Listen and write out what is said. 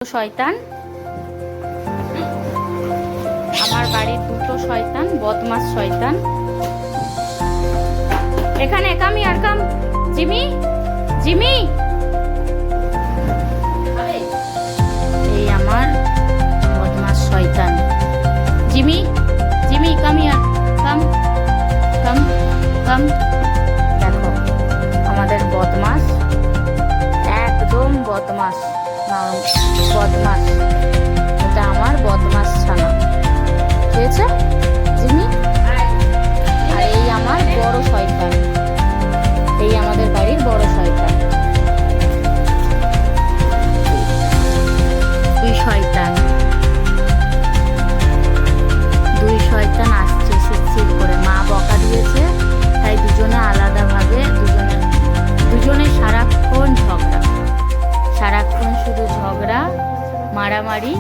শয়তান, আমার বাড়ির দুটো শয়তান, বদমাস শয়তান। এখানে কামি আর কাম। জিমি, জিমি, এই আমার বদমাস শয়তান। জিমি, জিমি, কামি আর কাম, কাম, কাম। দেখো আমাদের বদমাস, একদম বদমাস, বদমাস। এটা আমার বদমাস ছানা, ঠিক আছে জিমি? আর এই আমার বড় শয়তান, এই আমাদের বাড়ির বড় শয়তান। দুই শয়তান, দুই শয়তান আসছে শিরশির করে। মা বকা দিয়েছে তাই দুজনে আলাদাভাবে, দুজনে সারাক্ষণ ঝগড়া, সারাক্ষণ শুধু ঝগড়া, মারামারি।